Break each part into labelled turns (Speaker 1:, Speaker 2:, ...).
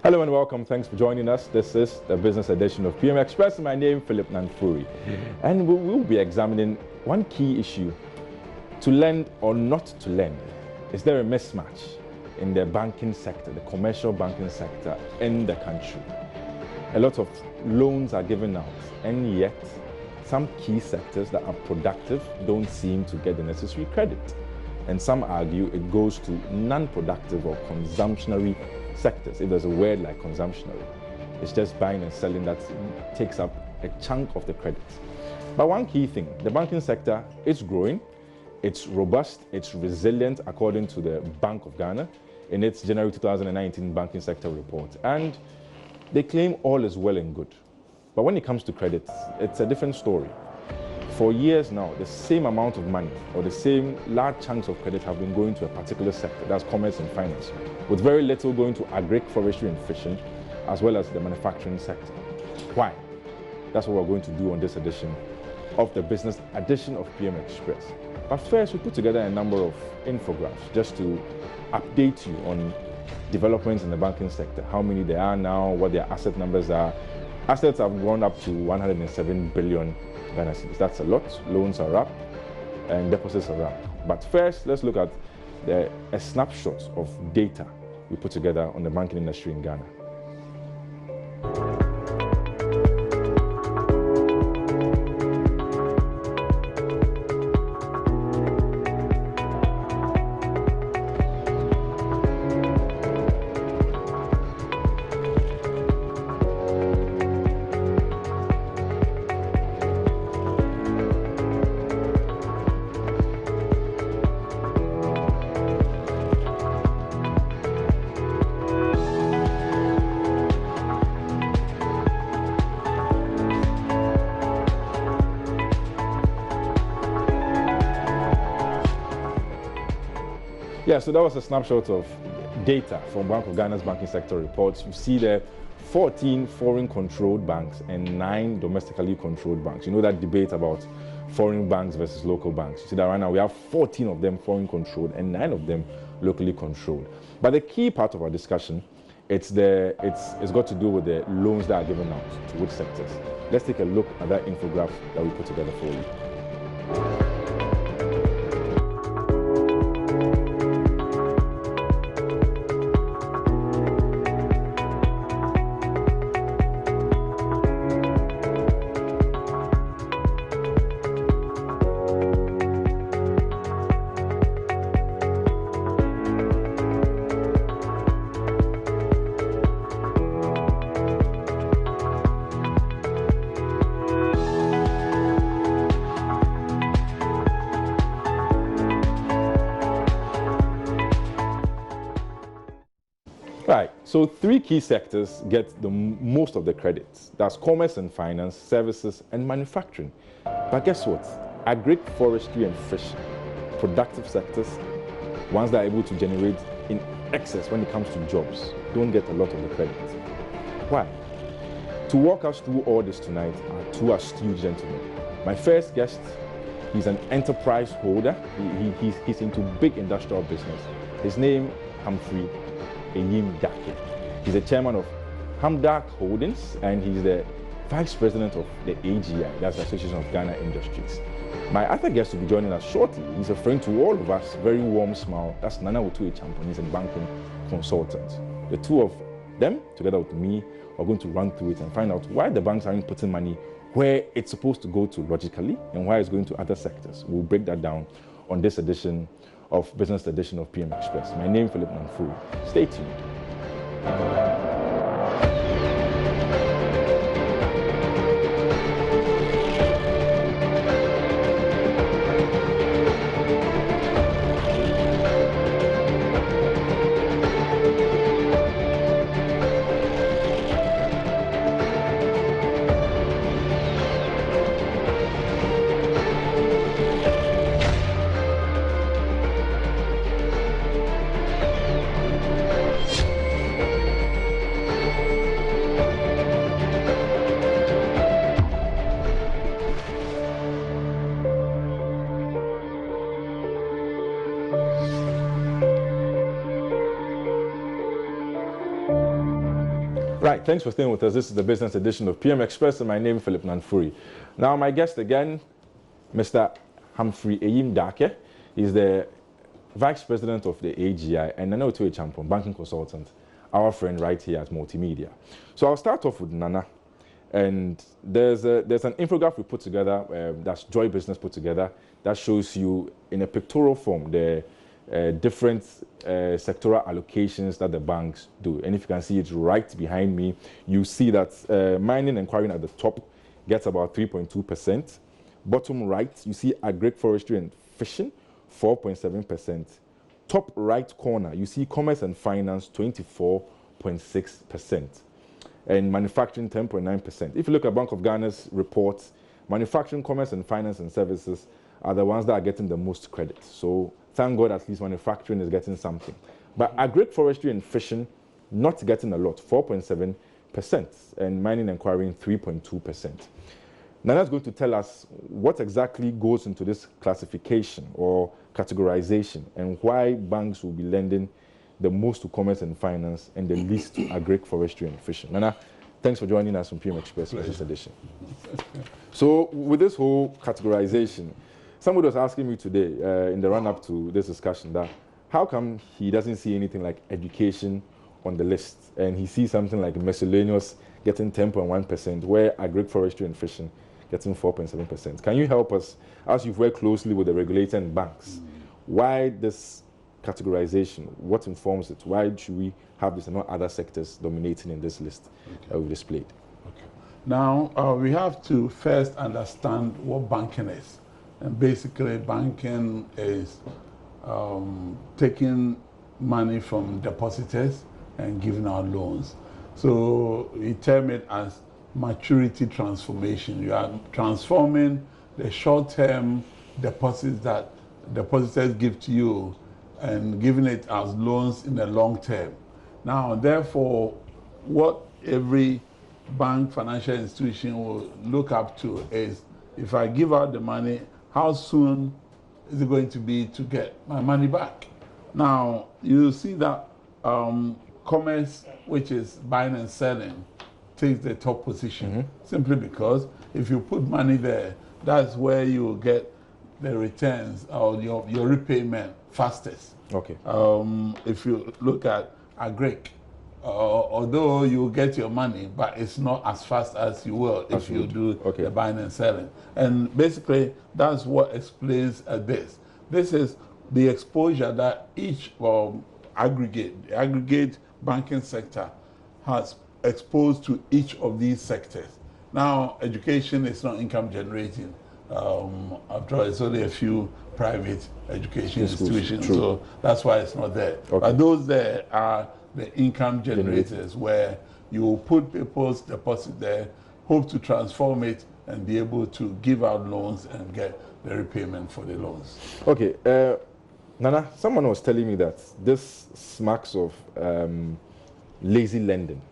Speaker 1: Hello and welcome. Thanks for joining us. This is the business edition of PM Express. My name is Philip Nanfuri. And we will be examining one key issue: to lend or not to lend. Is there a mismatch in the banking sector, the commercial banking sector in the country? A lot of loans are given out, and yet some key sectors that are productive don't seem to get the necessary credit. And some argue it goes to non-productive or consumptionary sectors. If there's a word like consumptionary, it's just buying and selling that takes up a chunk of the credit. But one key thing, the banking sector is growing, it's robust, it's resilient according to the Bank of Ghana in its January 2019 banking sector report. And they claim all is well and good. But when it comes to credit, it's a different story. For years now, the same amount of money or the same large chunks of credit have been going to a particular sector, that's commerce and finance, with very little going to agri, forestry and fishing, as well as the manufacturing sector. Why? That's what we're going to do on this edition of the business edition of PM Express. But first, we put together a number of infographics just to update you on developments in the banking sector, how many there are now, what their asset numbers are. Assets have gone up to 107 billion Ghana cedis. That's a lot. Loans are up and deposits are up. But first, let's look at a snapshot of data we put together on the banking industry in Ghana. Yeah, so that was a snapshot of data from Bank of Ghana's banking sector reports. You see there 14 foreign-controlled banks and 9 domestically controlled banks. You know that debate about foreign banks versus local banks. You see that right now we have 14 of them foreign-controlled and 9 of them locally controlled. But the key part of our discussion, it's got to do with the loans that are given out to which sectors. Let's take a look at that infographic that we put together for you. Right, so 3 key sectors get the most of the credits. That's commerce and finance, services, and manufacturing. But guess what? Agri, forestry, and fishing, productive sectors, ones that are able to generate in excess when it comes to jobs, don't get a lot of the credit. Why? To walk us through all this tonight are 2 astute gentlemen. My first guest, he's an enterprise holder. He's into big industrial business. His name, Humphrey Dake. He's the chairman of Hamdak Holdings and he's the vice president of the AGI, that's the Association of Ghana Industries. My other guest will be joining us shortly. He's a friend to all of us, very warm smile. That's Nana Otue Champon. He's a banking consultant. The 2 of them, together with me, are going to run through it and find out why the banks aren't putting money where it's supposed to go to logically and why it's going to other sectors. We'll break that down on this edition of Business Edition of PM Express. My name is Philip Nanfuri. Stay tuned. Right, thanks for staying with us. This is the business edition of PM Express, and my name is Philip Nanfuri. Now, my guest again, Mr. Humphrey Eyim Dake. He's the Vice President of the AGI and Nana Otuwe Champon, banking consultant, our friend right here at Multimedia. So I'll start off with Nana. And there's an infographic we put together, that's Joy Business put together, that shows you in a pictorial form the different sectoral allocations that the banks do. And if you can see it right behind me, you see that mining and quarrying at the top gets about 3.2%. Bottom right, you see agri-forestry and fishing, 4.7%. Top right corner, you see commerce and finance, 24.6%. And manufacturing, 10.9%. If you look at Bank of Ghana's reports, manufacturing, commerce, and finance and services are the ones that are getting the most credit. So thank God at least manufacturing is getting something. But agri-forestry and fishing, not getting a lot, 4.7%. And mining and quarrying, 3.2%. Now that's going to tell us what exactly goes into this classification or categorization and why banks will be lending the most to commerce and finance and the least to agri-forestry and fishing. Nana, thanks for joining us on PM Express this edition. So with this whole categorization, somebody was asking me today in the run-up to this discussion that how come he doesn't see anything like education on the list and he sees something like miscellaneous getting 10.1%, where agri-forestry and fishing getting 4.7%. Can you help us, as you've worked closely with the regulator and banks, why this categorization, what informs it? Why should we have this and not other sectors dominating in this list that we've displayed?
Speaker 2: Okay. Now, we have to first understand what banking is. And basically, banking is taking money from depositors and giving out loans. So we term it as maturity transformation. You are transforming the short-term deposits that depositors give to you and giving it as loans in the long term. Now, therefore, what every bank, financial institution will look up to is, if I give out the money, how soon is it going to be to get my money back? Now, you see that commerce, which is buying and selling, takes the top position, simply because if you put money there, that's where you will get the returns or your repayment fastest.
Speaker 1: Okay.
Speaker 2: If you look at agri, although you get your money, but it's not as fast as you will if you do the buying and selling. And basically, that's what explains this. This is the exposure that each aggregate banking sector has exposed to each of these sectors. Now, education is not income generating. After all, it's only a few private education institutions, so that's why it's not there. Okay. But those there are the income generators, where you put people's deposit there, hope to transform it, and be able to give out loans and get the repayment for the loans.
Speaker 1: Okay, Nana, someone was telling me that this smacks of lazy lending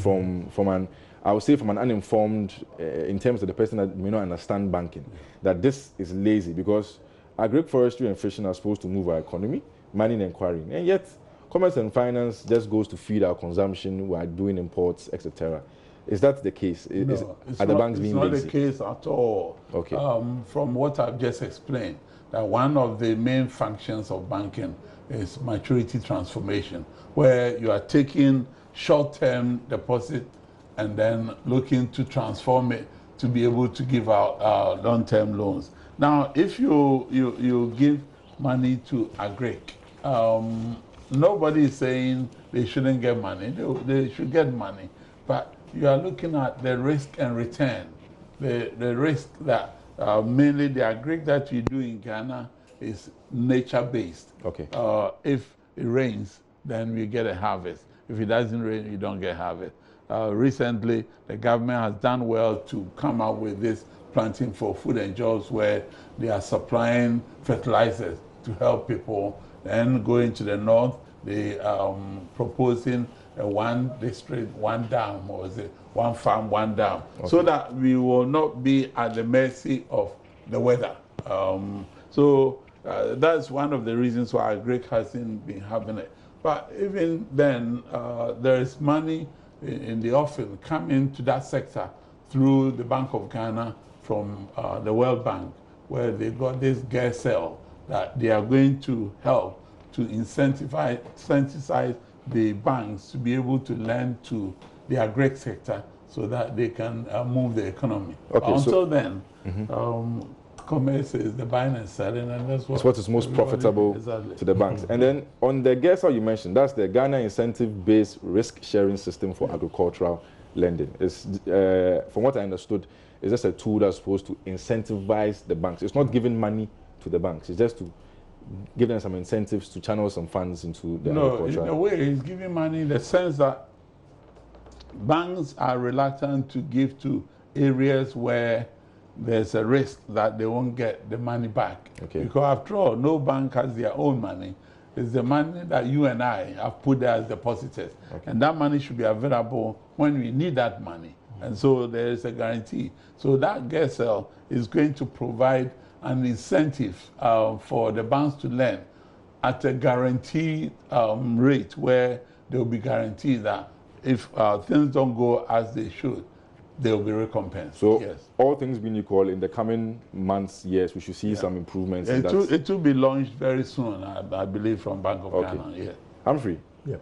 Speaker 1: from an, I would say from an uninformed, in terms of the person that may not understand banking, that this is lazy because agri-forestry and fishing are supposed to move our economy, mining and quarrying, and yet commerce and finance just goes to feed our consumption, we are doing imports, etc. Is that the case?
Speaker 2: No,
Speaker 1: are the banks being lazy?
Speaker 2: It's not the case at all.
Speaker 1: Okay.
Speaker 2: From what I've just explained, that one of the main functions of banking is maturity transformation, where you are taking short-term deposit and then looking to transform it to be able to give out long-term loans. Now, if you give money to agri, nobody is saying they shouldn't get money. They should get money, but you are looking at the risk and return. The risk that mainly the agri that you do in Ghana is nature-based.
Speaker 1: Okay.
Speaker 2: If it rains, then we get a harvest. If it doesn't rain, you don't get harvest. Recently, the government has done well to come up with this planting for food and jobs, where they are supplying fertilizers to help people. Then going to the north, they proposing a one district, one dam, or is it one farm, one dam, so that we will not be at the mercy of the weather. So that's one of the reasons why agri hasn't been having it. But even then, there is money in the offing come into that sector through the Bank of Ghana from the World Bank, where they got this gas cell that they are going to help to incentivize the banks to be able to lend to the agri sector so that they can move the economy.
Speaker 1: Okay,
Speaker 2: until then, commerce is the buying and selling, and that's
Speaker 1: what is most profitable to the banks. And then on the GESA you mentioned, that's the Ghana Incentive-Based Risk-Sharing System for Agricultural Lending. It's, from what I understood, it's just a tool that's supposed to incentivize the banks. It's not giving money to the banks. It's just to give them some incentives to channel some funds into the agriculture.
Speaker 2: In a way, it's giving money in the sense that banks are reluctant to give to areas where there's a risk that they won't get the money back.
Speaker 1: Okay.
Speaker 2: Because after all, no bank has their own money. It's the money that you and I have put there as depositors. Okay. And that money should be available when we need that money. And so there is a guarantee. So that GESL is going to provide an incentive for the banks to lend at a guaranteed rate, where they will be guaranteed that if things don't go as they should, they will be recompensed.
Speaker 1: So
Speaker 2: yes,
Speaker 1: all things being equal, in the coming months, years, we should see some improvements.
Speaker 2: It will be launched very soon, I believe, from Bank of Ghana. Yeah.
Speaker 1: Humphrey,
Speaker 3: yeah.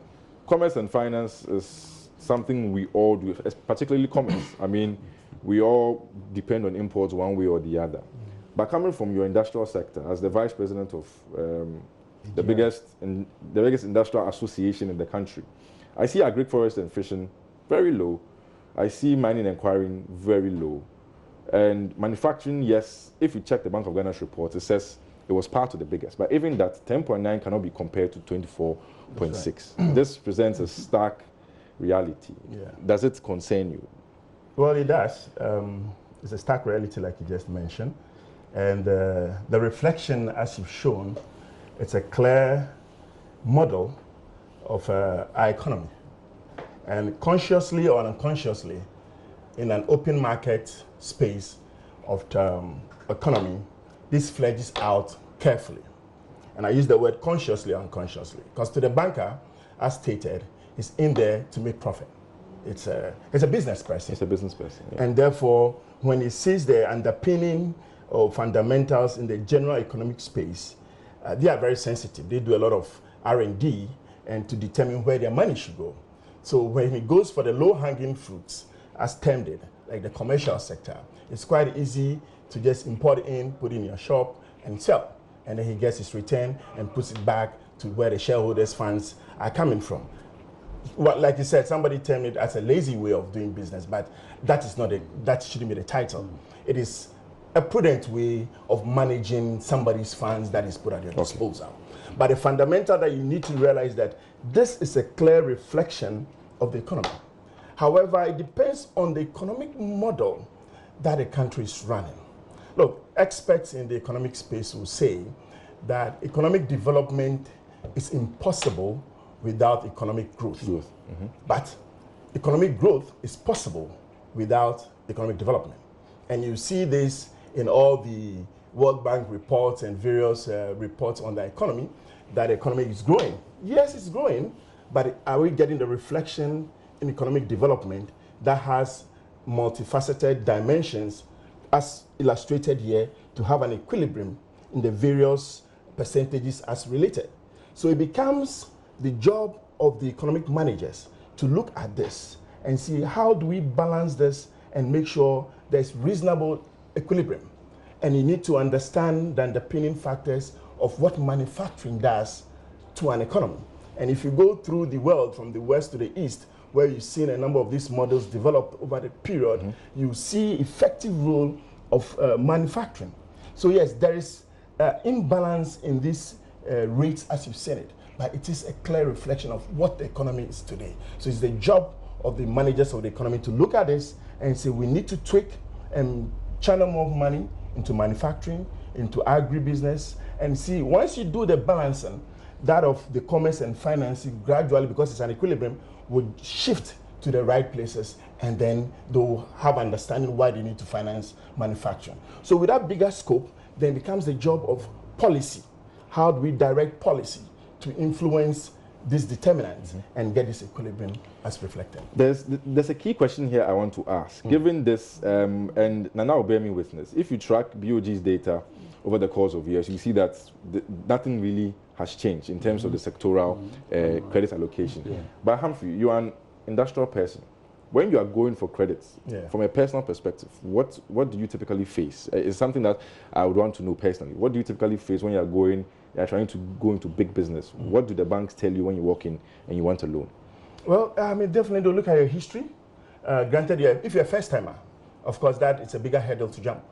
Speaker 1: Commerce and finance is something we all do, particularly commerce. I mean, we all depend on imports one way or the other. But coming from your industrial sector, as the vice president of the biggest industrial association in the country, I see agri-forest and fishing very low. I see mining and quarrying very low. And manufacturing, yes, if you check the Bank of Ghana's report, it says it was part of the biggest. But even that, 10.9 cannot be compared to 24.6. Right. This presents a stark reality. Yeah. Does it concern you?
Speaker 3: Well, it does. It's a stark reality, like you just mentioned. And the reflection, as you've shown, it's a clear model of our economy. And consciously or unconsciously, in an open market space of economy, this fledges out carefully. And I use the word consciously or unconsciously, because to the banker, as stated, is in there to make profit. It's a business person.
Speaker 1: It's a business person. Yeah.
Speaker 3: And therefore, when he sees the underpinning of fundamentals in the general economic space, they are very sensitive. They do a lot of R&D and to determine where their money should go. So when he goes for the low-hanging fruits, as termed it, like the commercial sector, it's quite easy to just import in, put in your shop, and sell. And then he gets his return and puts it back to where the shareholders' funds are coming from. Well, like you said, somebody termed it as a lazy way of doing business, but that shouldn't be the title. It is a prudent way of managing somebody's funds that is put at your disposal. But the fundamental that you need to realize that this is a clear reflection of the economy. However, it depends on the economic model that a country is running. Look, experts in the economic space will say that economic development is impossible without economic growth. But economic growth is possible without economic development. And you see this in all the World Bank reports and various reports on the economy, that the economy is growing. Yes, it's growing, but are we getting the reflection in economic development that has multifaceted dimensions, as illustrated here, to have an equilibrium in the various percentages as related? So it becomes the job of the economic managers to look at this and see how do we balance this and make sure there's reasonable equilibrium. And you need to understand the underpinning factors of what manufacturing does to an economy. And if you go through the world from the west to the east, where you've seen a number of these models develop over the period, you see effective role of manufacturing. So yes, there is imbalance in these rates as you've seen it, but it is a clear reflection of what the economy is today. So it's the job of the managers of the economy to look at this and say we need to tweak and channel more money into manufacturing, into agribusiness, and see, once you do the balancing, that of the commerce and financing gradually, because it's an equilibrium, would shift to the right places, and then they'll have understanding why they need to finance manufacturing. So with that bigger scope, then it becomes the job of policy. How do we direct policy to influence these determinants and get this equilibrium as reflected.
Speaker 1: There's a key question here I want to ask. Given this, and Nana will bear me witness, if you track BOG's data over the course of years, you see that nothing really has changed in terms of the sectoral credit allocation. But Humphrey, you are an industrial person. When you are going for credits, from a personal perspective, what do you typically face? It's something that I would want to know personally. What do you typically face when you are trying to go into big business? What do the banks tell you when you walk in and you want a loan?
Speaker 3: Well, I mean, definitely do look at your history. Granted, if you're a first timer, of course, that it's a bigger hurdle to jump.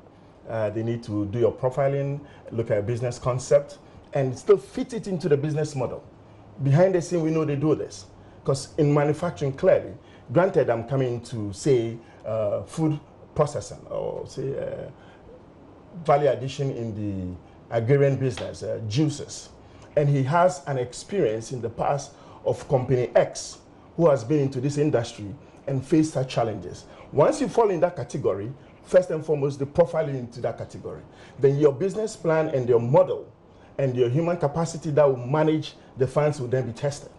Speaker 3: They need to do your profiling, look at your business concept, and still fit it into the business model. Behind the scene, we know they do this. Because in manufacturing, clearly, granted, I'm coming to, say, food processing or, say, value addition in the agrarian business, juices. And he has an experience in the past of company X who has been into this industry and faced such challenges. Once you fall in that category, first and foremost, the profiling into that category. Then your business plan and your model and your human capacity that will manage the funds will then be tested.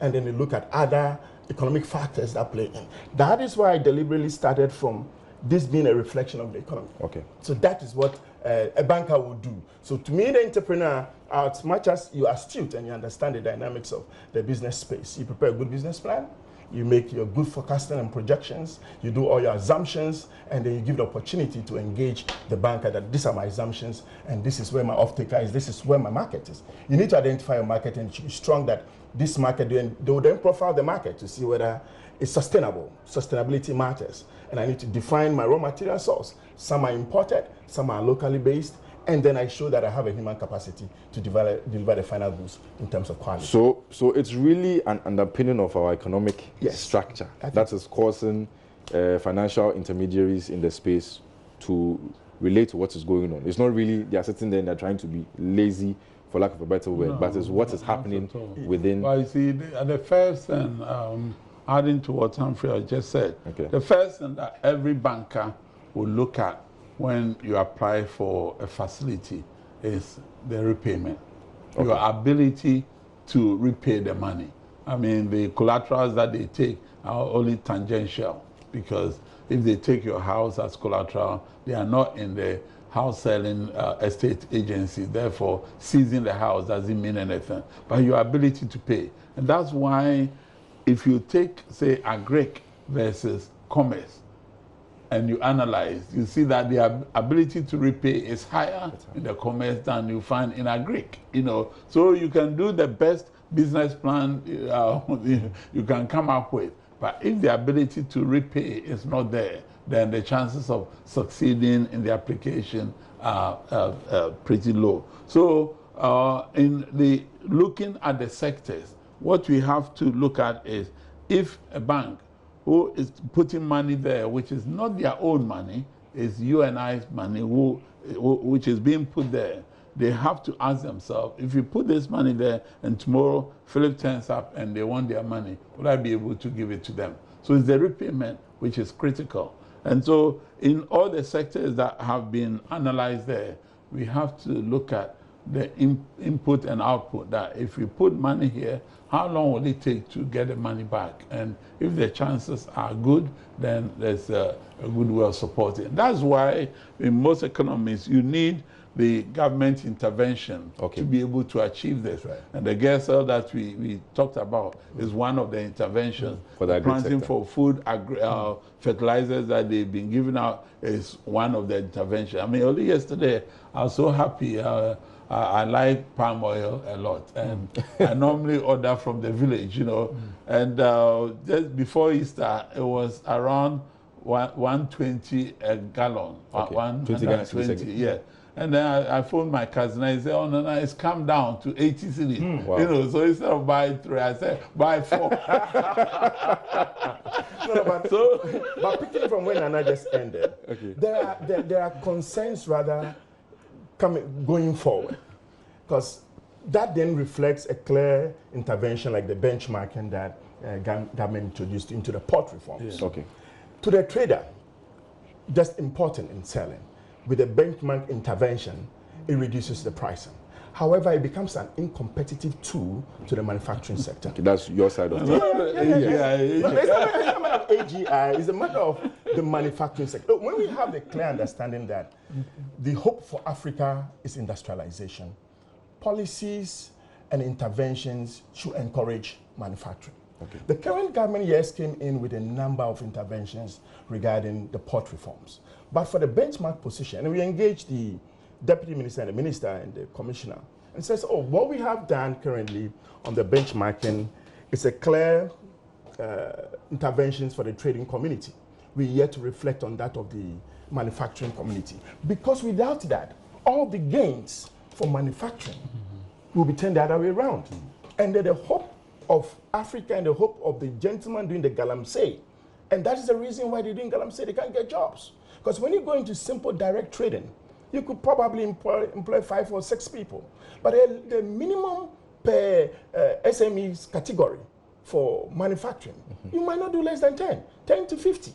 Speaker 3: And then you look at other economic factors that play in. That is why I deliberately started from this being a reflection of the economy.
Speaker 1: Okay.
Speaker 3: So that is what a banker would do. So to me, the entrepreneur, as much as you are astute and you understand the dynamics of the business space, you prepare a good business plan, you make your good forecasting and projections, you do all your assumptions, and then you give the opportunity to engage the banker that these are my assumptions, and this is where my off-taker is, this is where my market is. You need to identify your market and be strong that this market, they will then profile the market to see whether it's sustainable. Sustainability matters. And I need to define my raw material source. Some are imported, some are locally based, and then I show that I have a human capacity to deliver the final goods in terms of quality.
Speaker 1: So it's really an underpinning of our economic structure that is causing financial intermediaries in the space to relate to what is going on. It's not really they are sitting there and they're trying to be lazy, for lack of a better word, but it's what is happening within.
Speaker 2: Well, you see, the first and adding to what Humphrey just said, the first thing that every banker will look at when you apply for a facility is the repayment, your ability to repay the money. I mean, the collaterals that they take are only tangential, because if they take your house as collateral, they are not in the house selling estate agency. Therefore, seizing the house doesn't mean anything, but your ability to pay. And that's why if you take, say, agric versus commerce, and you analyze, you see that the ability to repay is higher in the commerce than you find in agric. You know, so you can do the best business plan you can come up with, but if the ability to repay is not there, then the chances of succeeding in the application are pretty low. So in the looking at the sectors, what we have to look at is if a bank who is putting money there, which is not their own money, is you and I's money, which is being put there, they have to ask themselves, if you put this money there and tomorrow Philip turns up and they want their money, will I be able to give it to them? So it's the repayment which is critical. And so in all the sectors that have been analyzed there, we have to look at the input and output, that if you put money here, how long will it take to get the money back? And if the chances are good, then there's a good way of supporting. That's why in most economies, you need the government intervention to be able to achieve this. Right. And the GESL that we talked about is one of the interventions.
Speaker 1: For the
Speaker 2: planting for food, fertilizers that they've been giving out is one of the interventions. I mean, only yesterday, I was so happy. I like palm oil a lot, and I normally order from the village, you know. And just before Easter, it was around 120 a gallon, 120, yeah. And then I phoned my cousin. I said, "Oh no, it's come down to 80 cedis." Wow. You know, so instead of buying 3, I said, "Buy 4."
Speaker 3: But picking from when Nana just ended, there are concerns rather going forward, because that then reflects a clear intervention like the benchmarking that government introduced into the port reforms.
Speaker 1: Yeah.
Speaker 3: To the trader, just important in selling. With the benchmark intervention, it reduces the pricing. However, it becomes an incompetitive tool to the manufacturing sector.
Speaker 1: Okay, that's your side of it.
Speaker 3: No, it's not a matter of AGI, it's a matter of the manufacturing sector. When we have the clear understanding that the hope for Africa is industrialization, policies and interventions should encourage manufacturing. Okay. The current government, yes, came in with a number of interventions regarding the port reforms. But for the benchmark position, and we engaged the deputy minister and the minister and the commissioner, and says, oh, what we have done currently on the benchmarking is a clear interventions for the trading community. We're yet to reflect on that of the manufacturing community. Because without that, all the gains for manufacturing will be turned the other way around. And the hope of Africa and the hope of the gentleman doing the galamsey, and that is the reason why they're doing galamsey, they can't get jobs. Because when you go into simple direct trading, you could probably employ 5 or 6 people. But the minimum per SMEs category for manufacturing, you might not do less than 10 to 50.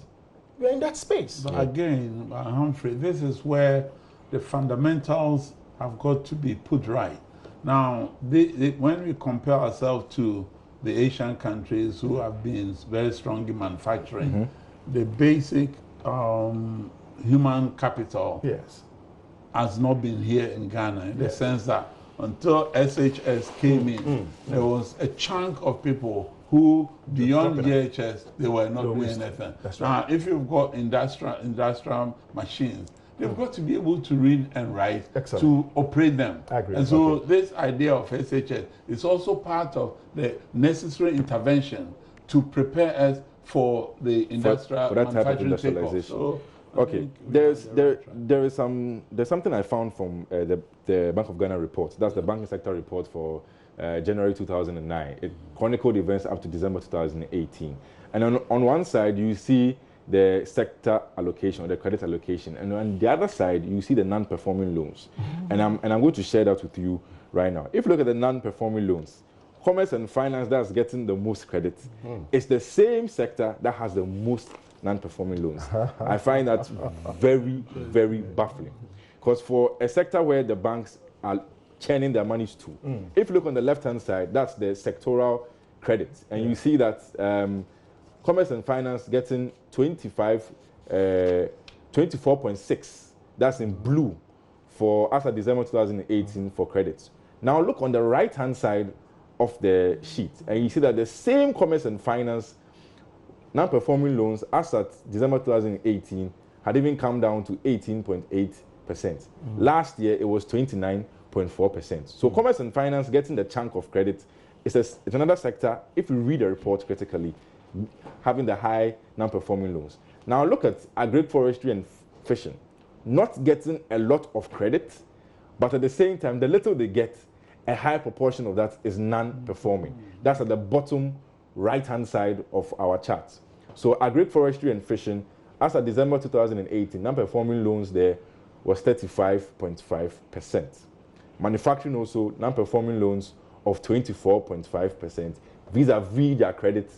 Speaker 3: You're in that space.
Speaker 2: But again, Humphrey, this is where the fundamentals have got to be put right. Now, when we compare ourselves to the Asian countries who have been very strong in manufacturing, the basic human capital has not been here in Ghana, in the sense that until SHS came in, there was a chunk of people who, beyond GHS, they were not doing anything.
Speaker 3: That's
Speaker 2: right. Now, if you've got industrial machines, they've got to be able to read and write to operate them.
Speaker 3: I agree.
Speaker 2: And so this idea of SHS is also part of the necessary intervention to prepare us for the industrial
Speaker 1: for that type of industrialization. So, okay, there's something I found from the Bank of Ghana report. That's the banking sector report for January 2009. It chronicled events up to December 2018. And on one side, you see the sector allocation or the credit allocation, and on the other side, you see the non-performing loans. And I'm going to share that with you right now. If you look at the non-performing loans, commerce and finance, that's getting the most credit. It's the same sector that has the most non-performing loans. I find that very, very baffling. Because for a sector where the banks are churning their monies to, if you look on the left-hand side, that's the sectoral credit. And you see that commerce and finance getting 24.6. That's in blue for after December 2018 for credits. Now look on the right-hand side of the sheet, and you see that the same commerce and finance non-performing loans as at December 2018 had even come down to 18.8%. Last year, it was 29.4%. So commerce and finance getting the chunk of credit it's another sector, if you read the report critically, having the high non-performing loans. Now look at agri-forestry and fishing, not getting a lot of credit, but at the same time, the little they get, a high proportion of that is non-performing. That's at the bottom right-hand side of our chart. So agri-forestry and fishing, as of December 2018, non-performing loans there was 35.5%. Manufacturing also, non-performing loans of 24.5%, vis-a-vis their credit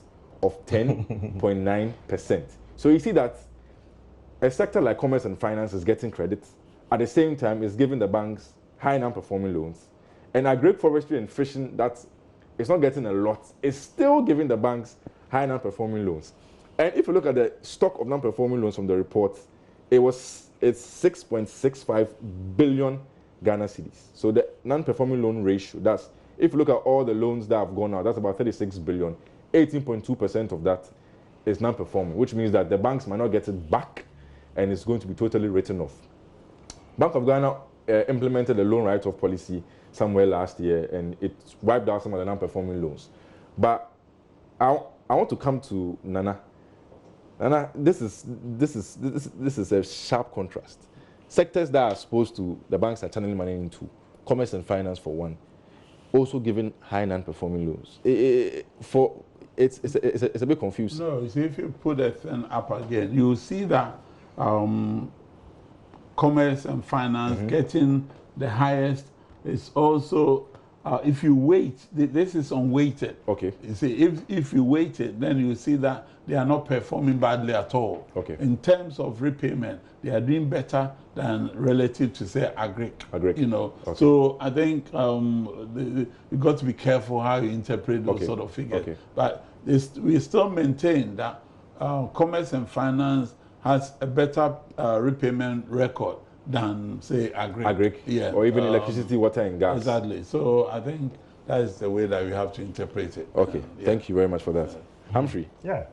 Speaker 1: of 10.9%. So you see that a sector like commerce and finance is getting credit. At the same time, it's giving the banks high non-performing loans. And agri-forestry and fishing, it's not getting a lot. It's still giving the banks high non-performing loans. And if you look at the stock of non-performing loans from the report, it's 6.65 billion Ghana cedis. So the non-performing loan ratio, that's, if you look at all the loans that have gone out, that's about 36 billion. 18.2% of that is non-performing, which means that the banks might not get it back and it's going to be totally written off. Bank of Ghana implemented a loan write-off policy somewhere last year, and it wiped out some of the non-performing loans. But I want to come to Nana. Nana, this is a sharp contrast. Sectors that are supposed to, the banks are channeling money into, commerce and finance for one, also giving high non-performing loans. It's a bit confusing.
Speaker 2: No, you see, if you put that thing up again, you will see that commerce and finance getting the highest is also if you wait, this is unweighted.
Speaker 1: Okay.
Speaker 2: You see, if you wait it, then you see that they are not performing badly at all.
Speaker 1: Okay.
Speaker 2: In terms of repayment, they are doing better than relative to, say, agric.
Speaker 1: Agric.
Speaker 2: You know.
Speaker 1: Okay.
Speaker 2: So I think you got to be careful how you interpret those sort of figures.
Speaker 1: Okay.
Speaker 2: But we still maintain that commerce and finance has a better repayment record than, say, agric.
Speaker 1: Yeah. Or even electricity, water, and gas.
Speaker 2: Exactly. So I think that is the way that we have to interpret it.
Speaker 1: Okay. Thank you very much for that. Humphrey.
Speaker 3: Yeah.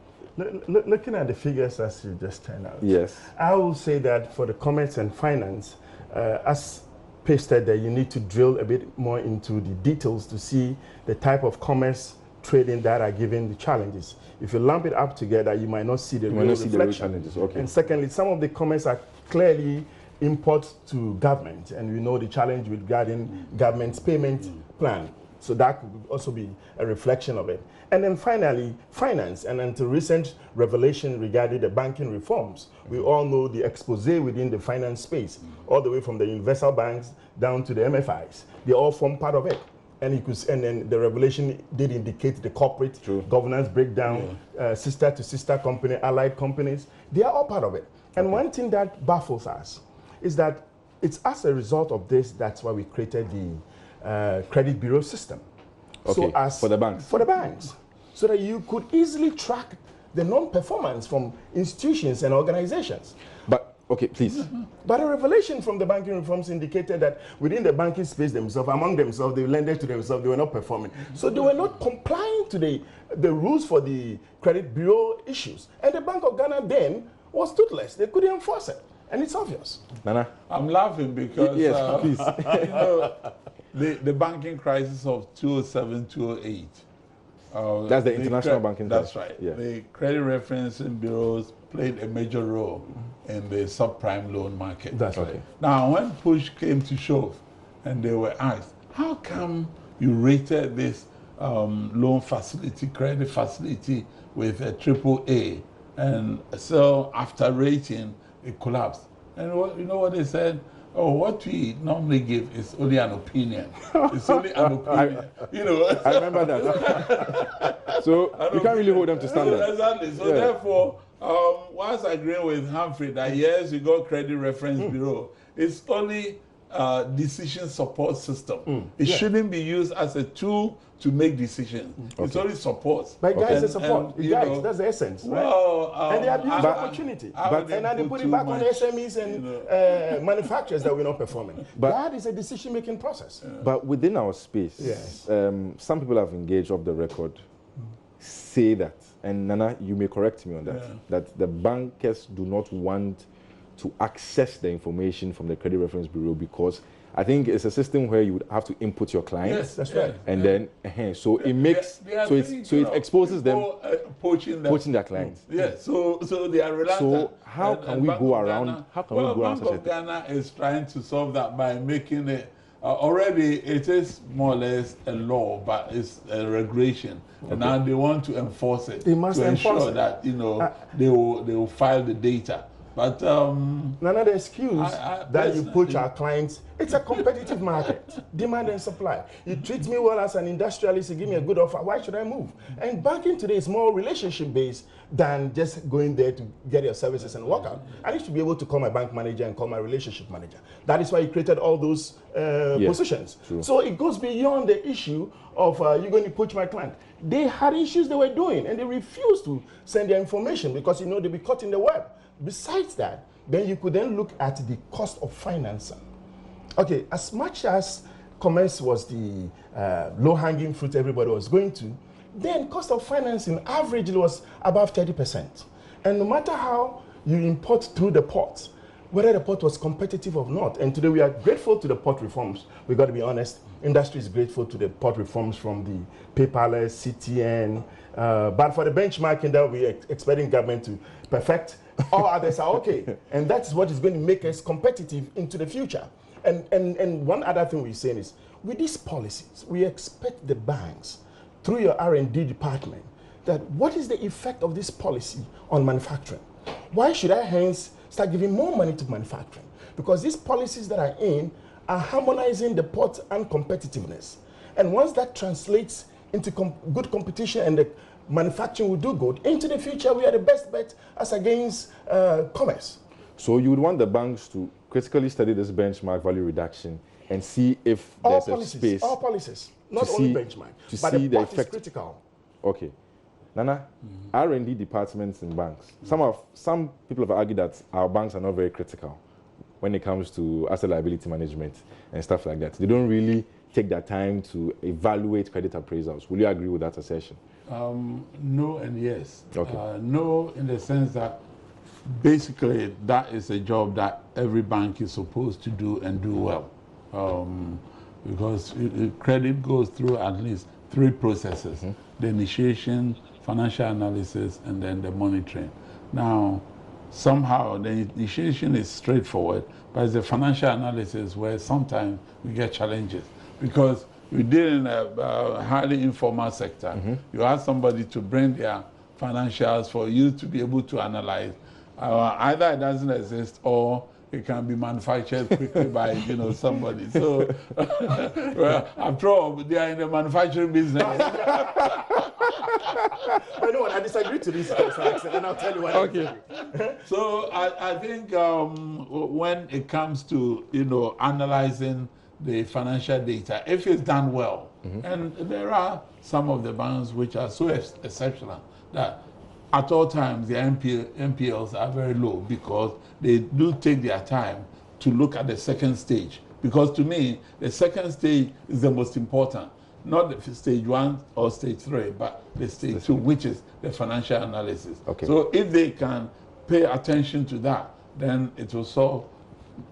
Speaker 3: Looking at the figures as you just turned out,
Speaker 1: Yes.
Speaker 3: I will say that for the commerce and finance, as pasted there, you need to drill a bit more into the details to see the type of commerce trading that are given the challenges. If you lump it up together, you might not see the real reflection.
Speaker 1: Okay.
Speaker 3: And secondly, some of the commerce are clearly imports to government, and we know the challenge regarding government's payment plan. So that could also be a reflection of it. And then finally, finance, and until recent revelation regarding the banking reforms, we all know the expose within the finance space, all the way from the universal banks down to the MFIs. They all form part of it. And then the revelation did indicate the corporate governance breakdown, sister to sister company, allied companies. They are all part of it. And one thing that baffles us is that it's as a result of this, that's why we created the credit bureau system.
Speaker 1: Okay,
Speaker 3: so
Speaker 1: for the banks.
Speaker 3: For the banks. So that you could easily track the non-performance from institutions and organizations.
Speaker 1: But, okay, please.
Speaker 3: But a revelation from the banking reforms indicated that within the banking space themselves, among themselves, they lended to themselves, they were not performing. So they were not complying to the rules for the credit bureau issues. And the Bank of Ghana then was toothless. They couldn't enforce it. And it's obvious.
Speaker 1: Nana?
Speaker 2: I'm laughing because
Speaker 1: yes, please.
Speaker 2: You know, the banking crisis of 2007, 2008.
Speaker 1: That's the international banking crisis.
Speaker 2: That's right.
Speaker 1: Yeah.
Speaker 2: The credit referencing bureaus played a major role in the subprime loan market.
Speaker 3: That's right.
Speaker 2: Now, when push came to shove and they were asked, how come you rated this loan facility, credit facility with a AAA, and so after rating, it collapsed? And you know what they said? Oh, what we normally give is only an opinion. It's only an opinion. You know.
Speaker 1: I remember that. So you can't really hold them to standard.
Speaker 2: Exactly. So therefore, once agreeing with Humphrey that yes, you got credit reference bureau, it's only decision support system. It shouldn't be used as a tool to make decisions. It's only support.
Speaker 3: But guys, it's support. Guys, that's the essence, right?
Speaker 2: Well,
Speaker 3: and they abuse the opportunity. And now they put it back on SMEs and manufacturers that we're not performing. But that is a decision-making process.
Speaker 1: But within our space,
Speaker 3: yes.
Speaker 1: Some people have engaged off the record, say that, and Nana, you may correct me on that, that the bankers do not want to access the information from the credit reference bureau because I think it's a system where you would have to input your clients.
Speaker 3: Yes, that's right.
Speaker 1: And then, so it makes, it exposes them poaching their clients.
Speaker 2: Yes, so they are reluctant.
Speaker 1: So how can we go around? How can we go around such a thing?
Speaker 2: Bank of Ghana is trying to solve that by making it. Already, it is more or less a law, but it's a regulation, and now they want to enforce it.
Speaker 3: They must
Speaker 2: ensure that they will file the data. But
Speaker 3: none of the excuse that you poach our clients. It's a competitive market, demand and supply. You treat me well as an industrialist, you give me a good offer, why should I move? And banking today is more relationship based than just going there to get your services and walk out. I need to be able to call my bank manager and call my relationship manager. That is why you created all those positions. True. So it goes beyond the issue of you're going to poach my client. They had issues they were doing and they refused to send their information because they'd be caught in the web. Besides that, then you could then look at the cost of financing. Okay, as much as commerce was the low-hanging fruit everybody was going to, then cost of financing averagely was above 30%. And no matter how you import through the port, whether the port was competitive or not, and today we are grateful to the port reforms. We got to be honest, industry is grateful to the port reforms from the paperless, CTN, but for the benchmarking that we're expecting government to perfect, all others are okay. And that's what is going to make us competitive into the future. And one other thing we're saying is, with these policies, we expect the banks, through your R&D department, that what is the effect of this policy on manufacturing? Why should I hence start giving more money to manufacturing? Because these policies that are in are harmonizing the port and competitiveness. And once that translates into good competition and the manufacturing will do good, into the future we are the best bet as against commerce.
Speaker 1: So you would want the banks to critically study this benchmark value reduction and see if
Speaker 3: All
Speaker 1: there's a space.
Speaker 3: All policies, not only benchmark, but
Speaker 1: see
Speaker 3: the
Speaker 1: effect.
Speaker 3: is critical.
Speaker 1: Okay. Nana, R&D departments in banks. Some people have argued that our banks are not very critical when it comes to asset liability management and stuff like that. They don't really take their time to evaluate credit appraisals. Will you agree with that assertion?
Speaker 2: No and yes.
Speaker 1: Okay.
Speaker 2: No, in the sense that basically that is a job that every bank is supposed to do and do well. Because credit goes through at least 3 processes: the initiation, financial analysis, and then the monitoring. Now, somehow the initiation is straightforward, but it's the financial analysis where sometimes we get challenges, because we deal in a highly informal sector. You ask somebody to bring their financials for you to be able to analyze. Either it doesn't exist or it can be manufactured quickly by somebody. So, well, after all, they are in the manufacturing business.
Speaker 3: I know, I disagree to this, and I'll tell you why.
Speaker 2: Okay. So I think when it comes to analyzing the financial data, if it's done well, and there are some of the banks which are so exceptional that at all times the NPLs are very low, because they do take their time to look at the second stage. Because to me, the second stage is the most important. Not the stage 1 or stage 3, but the stage 2, which is the financial analysis.
Speaker 1: Okay.
Speaker 2: So if they can pay attention to that, then it will solve,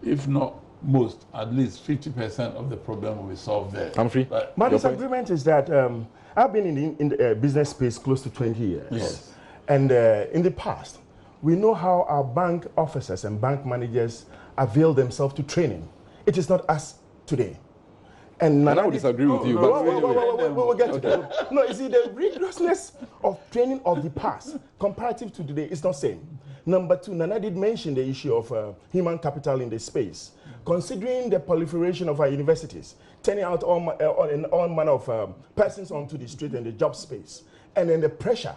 Speaker 2: if not most, at least 50% of the problem will be solved there.
Speaker 1: Humphrey?
Speaker 3: My disagreement is that I've been in the business space close to 20 years.
Speaker 2: Yes.
Speaker 3: And in the past, we know how our bank officers and bank managers avail themselves to training. It is not us today. And
Speaker 1: I would disagree with you.
Speaker 3: We'll get to that. No, you see, the rigorousness of training of the past comparative to today is not same. Number 2, Nana did mention the issue of human capital in the space. Considering the proliferation of our universities, turning out all manner of persons onto the street and the job space, and then the pressure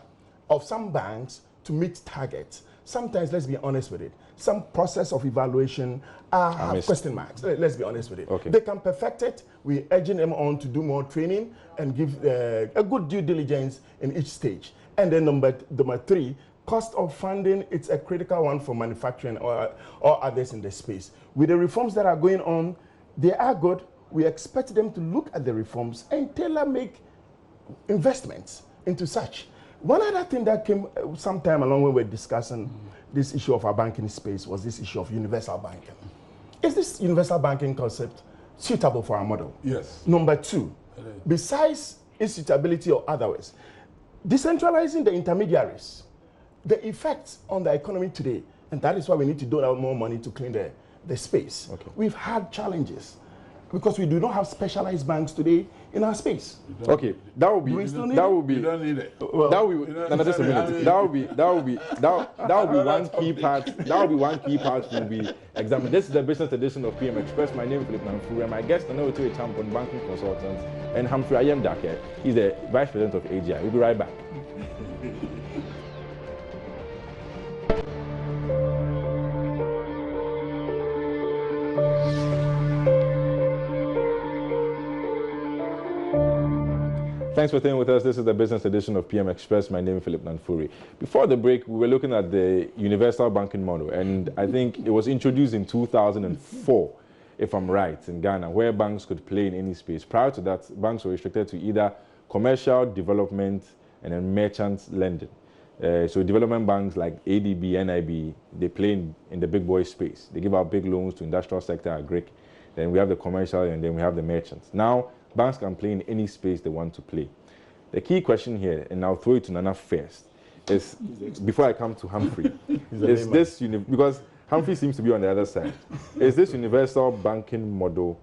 Speaker 3: of some banks to meet targets. Sometimes, let's be honest with it, some process of evaluation have question marks. Let's be honest with it.
Speaker 1: Okay.
Speaker 3: They can perfect it. We're urging them on to do more training and give a good due diligence in each stage. And then number 3, cost of funding, it's a critical one for manufacturing or others in the space. With the reforms that are going on, they are good. We expect them to look at the reforms and tailor-make investments into such. One other thing that came sometime along when we were discussing this issue of our banking space was this issue of universal banking. Is this universal banking concept suitable for our model?
Speaker 2: Yes.
Speaker 3: Number 2, besides its suitability or otherwise, decentralizing the intermediaries, the effects on the economy today, and that is why we need to dole out more money to clean the space.
Speaker 1: Okay.
Speaker 3: We've had challenges because we do not have specialized banks today in our space.
Speaker 1: Okay, that would be.
Speaker 2: You don't need it.
Speaker 3: Well,
Speaker 1: that would be. No, just a minute. That would be one key part. That would be one key part to be examined. This is the business edition of PM Express. My name is Philip Nanfuru, and my guest is Nanotu Champion banking consultant, and Humphrey Ayem-Dake. He's the vice president of AGI. We'll be right back. Thanks for staying with us. This is the business edition of PM Express. My name is Philip Nanfuru. Before the break, we were looking at the universal banking model, and I think it was introduced in 2004, if I'm right, in Ghana, where banks could play in any space. Prior to that, banks were restricted to either commercial development and then merchant lending. So development banks like ADB, NIB, they play in the big boy space. They give out big loans to industrial sector, agric. Then we have the commercial, and then we have the merchants. Now, banks can play in any space they want to play. The key question here, and I'll throw it to Nana first, is before I come to Humphrey, is this because Humphrey seems to be on the other side. Is this universal banking model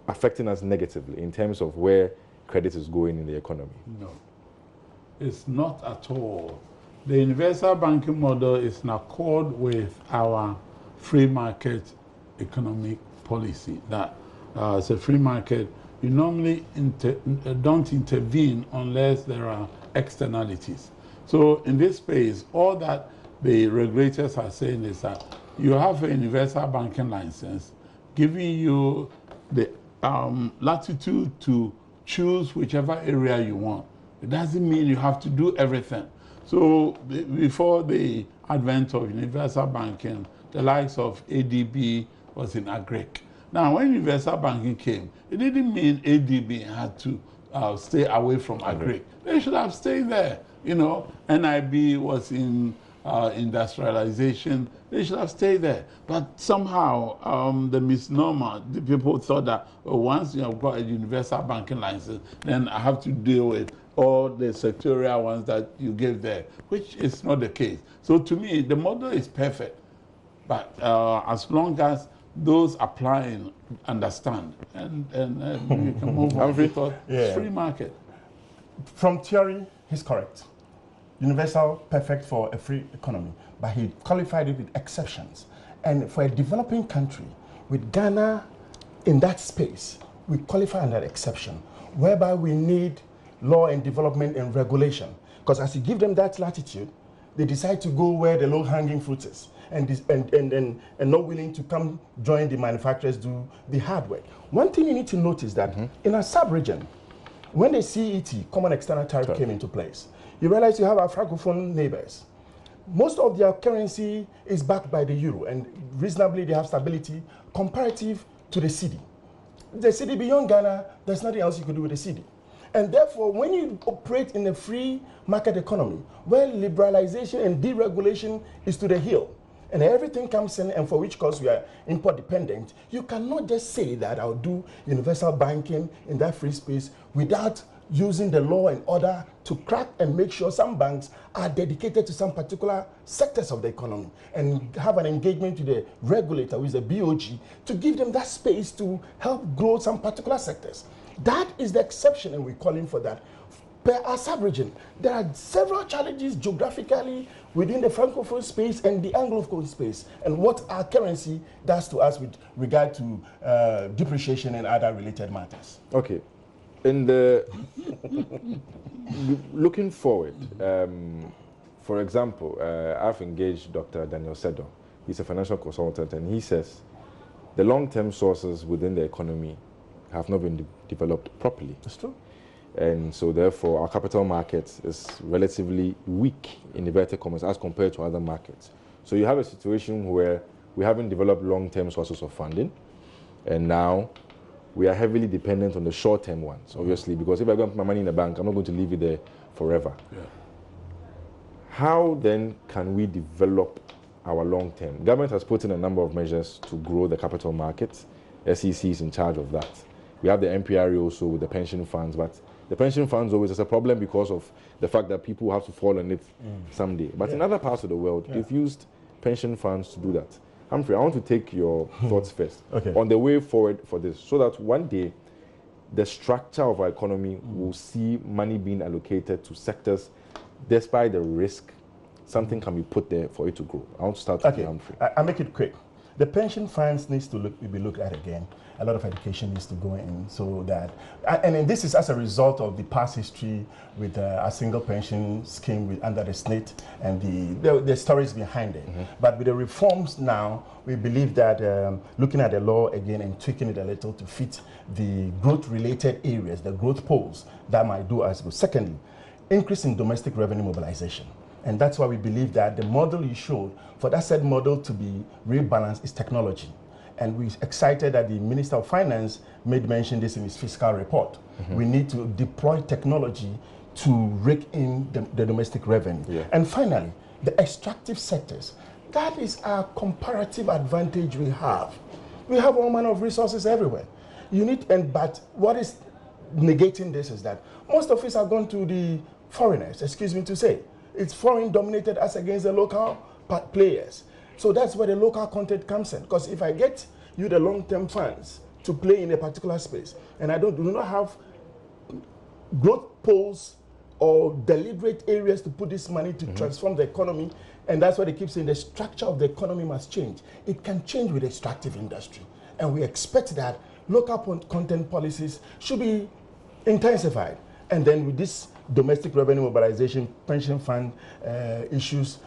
Speaker 1: affecting us negatively in terms of where credit is going in the economy?
Speaker 2: No, it's not at all. The universal banking model is in accord with our free market economic policy that It's a free market. You normally don't intervene unless there are externalities. So in this space, all that the regulators are saying is that you have a universal banking license, giving you the latitude to choose whichever area you want. It doesn't mean you have to do everything. So before the advent of universal banking, the likes of ADB was in agric. Now, when universal banking came, it didn't mean ADB had to stay away from agric. They should have stayed there. You know, NIB was in industrialization. They should have stayed there. But somehow, the misnomer, the people thought that once you have got a universal banking license, then I have to deal with all the sectorial ones that you gave there, which is not the case. So to me, the model is perfect. But as long as those applying understand, and we can move on because it's free market.
Speaker 3: From theory, he's correct. Universal, perfect for a free economy, but he qualified it with exceptions. And for a developing country, with Ghana in that space, we qualify under exception, whereby we need law and development and regulation. Because as you give them that latitude, they decide to go where the low-hanging fruit is, and not willing to come join the manufacturers, do the hard work. One thing you need to notice that in our sub-region, when the CET, Common External Tariff, came into place, you realize you have our Francophone neighbors. Most of their currency is backed by the euro, and reasonably they have stability comparative to the cedi. The cedi beyond Ghana, there's nothing else you could do with the cedi. And therefore, when you operate in a free market economy, where liberalization and deregulation is to the hill, and everything comes in, and for which cause we are import dependent, you cannot just say that I'll do universal banking in that free space without using the law and order to crack and make sure some banks are dedicated to some particular sectors of the economy and have an engagement with the regulator, with the BOG, to give them that space to help grow some particular sectors. That is the exception, and we're calling for that. Per our sub-region, there are several challenges geographically within the Francophone space and the Anglophone space, and what our currency does to us with regard to depreciation and other related matters.
Speaker 1: Okay. In the looking forward, for example, I've engaged Dr. Daniel Sedo. He's a financial consultant, and he says the long-term sources within the economy have not been developed properly.
Speaker 3: That's true.
Speaker 1: And so therefore our capital market is relatively weak in inverted commas as compared to other markets. So you have a situation where we haven't developed long-term sources of funding, and now we are heavily dependent on the short-term ones, obviously, because if I go and put my money in the bank, I'm not going to leave it there forever. Yeah. How then can we develop our long-term? Government has put in a number of measures to grow the capital markets. SEC is in charge of that. We have the MPRA also with the pension funds, but the pension funds always is a problem because of the fact that people have to fall on it someday. But in other parts of the world, they've used pension funds to do that. Humphrey, I want to take your thoughts first on the way forward for this, so that one day the structure of our economy will see money being allocated to sectors despite the risk. Something can be put there for it to grow. I want to start with you, Humphrey.
Speaker 3: I'll make it quick. The pension funds needs to be looked at again. A lot of education needs to go in, so that, and this is as a result of the past history with a single pension scheme under the SNIT and the stories behind it. But with the reforms now, we believe that looking at the law again and tweaking it a little to fit the growth-related areas, the growth poles, that might do us good. Secondly, increase in domestic revenue mobilization. And that's why we believe that the model you showed, for that said model to be rebalanced, is technology. And we're excited that the Minister of Finance made mention this in his fiscal report. We need to deploy technology to rake in the domestic revenue. And finally, the extractive sectors. That is our comparative advantage we have. We have all manner of resources everywhere. But what is negating this is that most of us are going to the foreigners, excuse me to say. It's foreign dominated as against the local players. So that's where the local content comes in. Because if I get you the long-term funds to play in a particular space, and I do not have growth poles or deliberate areas to put this money to transform the economy, and that's why they keep saying the structure of the economy must change. It can change with extractive industry. And we expect that local content policies should be intensified. And then with this domestic revenue mobilization, pension fund issues,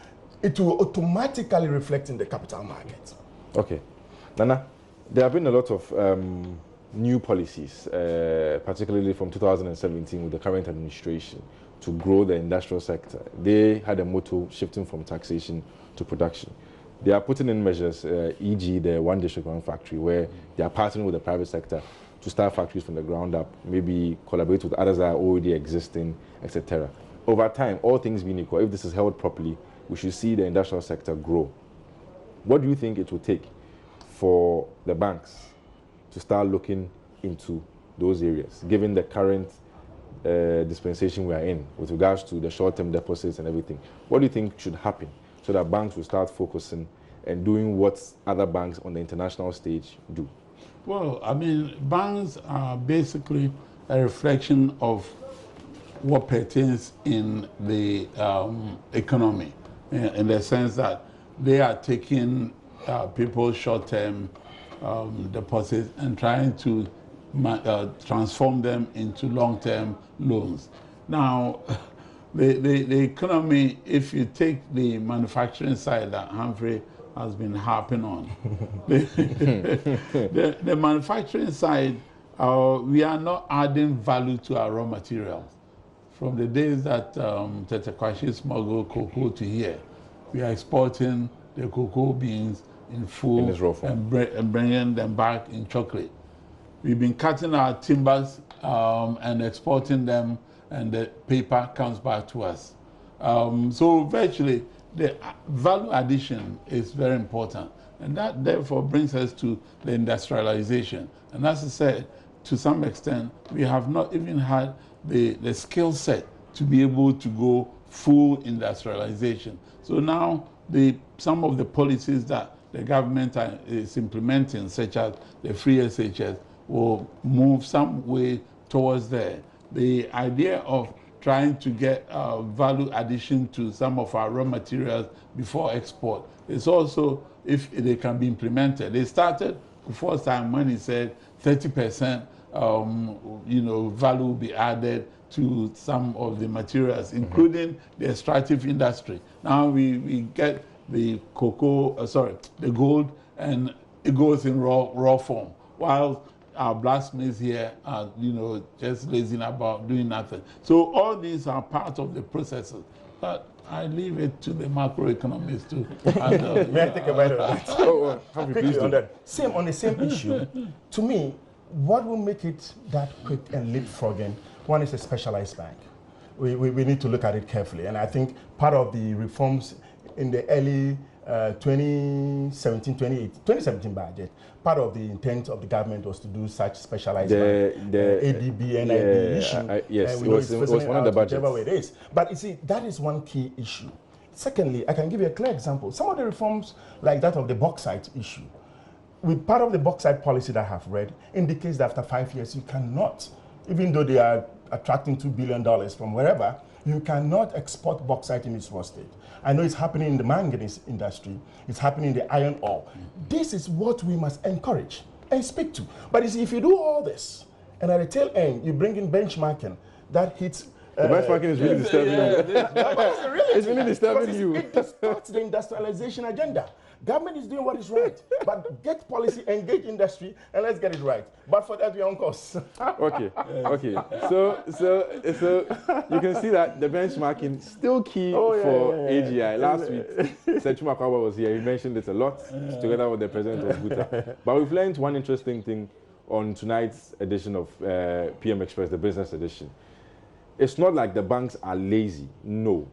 Speaker 3: it will automatically reflect in the capital market.
Speaker 1: Okay. Nana, there have been a lot of new policies, particularly from 2017 with the current administration, to grow the industrial sector. They had a motto shifting from taxation to production. They are putting in measures, e.g. the one district, one factory, where they are partnering with the private sector to start factories from the ground up, maybe collaborate with others that are already existing, etc. Over time, all things being equal, if this is held properly, we should see the industrial sector grow. What do you think it will take for the banks to start looking into those areas, given the current dispensation we are in with regards to the short-term deposits and everything? What do you think should happen so that banks will start focusing and doing what other banks on the international stage do?
Speaker 2: Well, I mean, banks are basically a reflection of what pertains in the economy, in the sense that they are taking people's short-term deposits and trying to transform them into long-term loans. Now, the economy, if you take the manufacturing side that Humphrey has been harping on, the manufacturing side, we are not adding value to our raw materials. From the days that Tete Kwashi smuggled cocoa to here, we are exporting the cocoa beans in full and bringing them back in chocolate. We've been cutting our timbers and exporting them, and the paper comes back to us. So virtually, the value addition is very important. And that therefore brings us to the industrialization. And as I said, to some extent, we have not even had the skill set to be able to go full industrialization. So now some of the policies that the government is implementing, such as the free SHS, will move some way towards there. The idea of trying to get value addition to some of our raw materials before export is also, if they can be implemented. They started the first time when he said 30% value will be added to some of the materials, including the extractive industry. Now we get the the gold, and it goes in raw form, while our blacksmiths here are, just lazing about doing nothing. So all these are part of the processes. But I leave it to the macroeconomists to handle.
Speaker 3: May I take a bite of that? Quickly on that. On the same issue, to me, what will make it that quick and leapfrogging? One is a specialized bank. We need to look at it carefully. And I think part of the reforms in the early 2017 budget, part of the intent of the government was to do such specialized bank, ADB, NIB issue.
Speaker 1: Yes, it was one of the budgets.
Speaker 3: Whichever way it is. But you see, that is one key issue. Secondly, I can give you a clear example. Some of the reforms, like that of the bauxite issue, with part of the bauxite policy that I have read, indicates that after 5 years, you cannot, even though they are attracting $2 billion from wherever, you cannot export bauxite in its raw state. I know it's happening in the manganese industry. It's happening in the iron ore. This is what we must encourage and speak to. But you see, if you do all this, and at the tail end, you bring in benchmarking, that hits...
Speaker 1: the benchmarking is really disturbing you. It's really disturbing you.
Speaker 3: It distorts the industrialization agenda. Government is doing what is right, but get policy, engage industry, and let's get it right. But for that, we're on course.
Speaker 1: Okay. So you can see that the benchmarking still key for AGI. Last week, Sechuma Kwaba was here. He mentioned it a lot, together with the president of Buta. But we've learned one interesting thing on tonight's edition of PM Express, the business edition. It's not like the banks are lazy. No,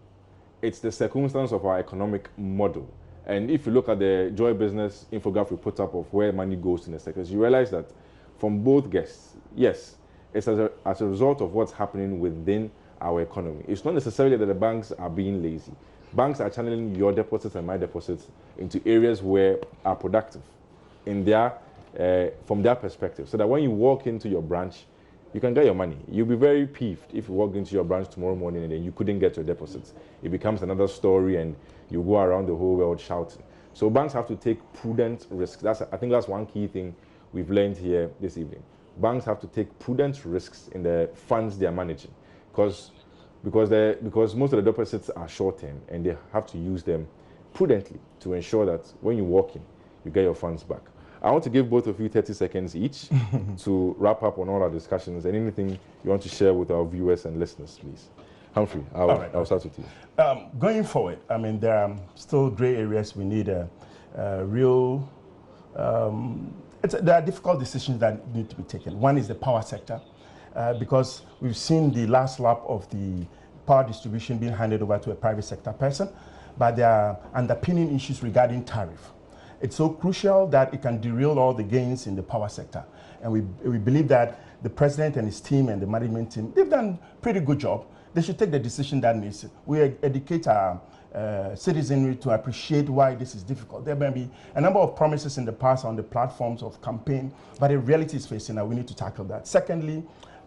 Speaker 1: it's the circumstance of our economic model. And if you look at the Joy Business infographic we put up of where money goes in the sectors, you realize that from both guests, yes, it's as a result of what's happening within our economy. It's not necessarily that the banks are being lazy. Banks are channeling your deposits and my deposits into areas where are productive in from their perspective, so that when you walk into your branch, you can get your money. You'll be very peeved if you walk into your branch tomorrow morning and then you couldn't get your deposits. It becomes another story and you go around the whole world shouting. So banks have to take prudent risks. I think that's one key thing we've learned here this evening. Banks have to take prudent risks in the funds they are managing, because most of the deposits are short-term, and they have to use them prudently to ensure that when you walk in, you get your funds back. I want to give both of you 30 seconds each to wrap up on all our discussions, and anything you want to share with our viewers and listeners, please. Humphrey, I'll start with you.
Speaker 3: Going forward, I mean, there are still gray areas. We need a real... there are difficult decisions that need to be taken. One is the power sector, because we've seen the last lap of the power distribution being handed over to a private sector person, but there are underpinning issues regarding tariff. It's so crucial that it can derail all the gains in the power sector. And we believe that the president and his team and the management team, they've done a pretty good job. They should take the decision that needs it. We educate our citizenry to appreciate why this is difficult. There may be a number of promises in the past on the platforms of campaign, but the reality is facing and we need to tackle that. Secondly,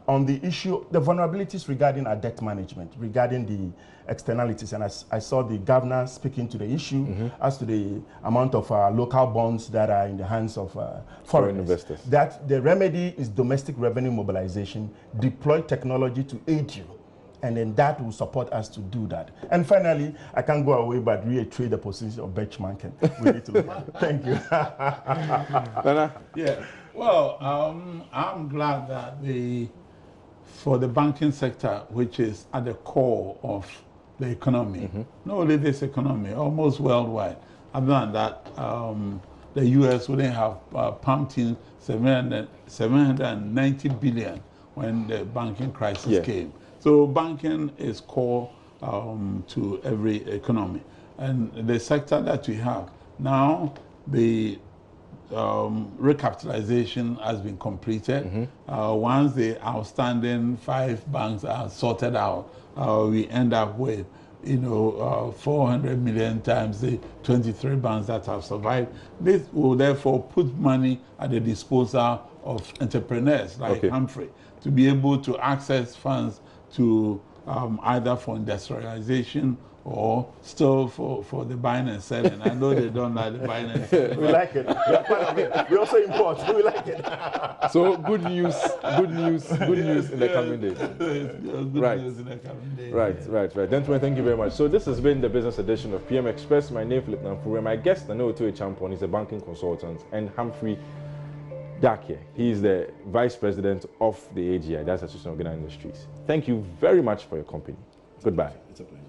Speaker 3: on the issue, the vulnerabilities regarding our debt management, regarding the externalities, and I saw the governor speaking to the issue as to the amount of local bonds that are in the hands of foreign investors. That the remedy is domestic revenue mobilization, deploy technology to aid you, and then that will support us to do that. And finally, I can't go away but reiterate the position of benchmarking. We need to look at it. Thank you.
Speaker 2: Nana? Yeah. Well, I'm glad that for the banking sector, which is at the core of the economy, not only this economy, almost worldwide. Other than that, the U.S. wouldn't have pumped in 790 billion when the banking crisis came. So banking is core to every economy. And the sector that we have now, the recapitalization has been completed. Once the outstanding 5 banks are sorted out, we end up with 400 million times the 23 banks that have survived. This will therefore put money at the disposal of entrepreneurs like Humphrey to be able to access funds to either for industrialization or still for the buying and selling. I know they don't like the buying and selling.
Speaker 3: We like it. We also import. We like it.
Speaker 1: So good news in the coming days.
Speaker 2: Good news in the coming days.
Speaker 1: Right. Gentlemen, thank you very much. So this has been the business edition of PM Express. My name is Philip Namfure. My guest, Nanotu Champon, is a banking consultant, and Humphrey Dake. He is the Vice President of the AGI, that's Association of Ghana Industries. Thank you very much for your company. Goodbye.
Speaker 3: It's a pleasure.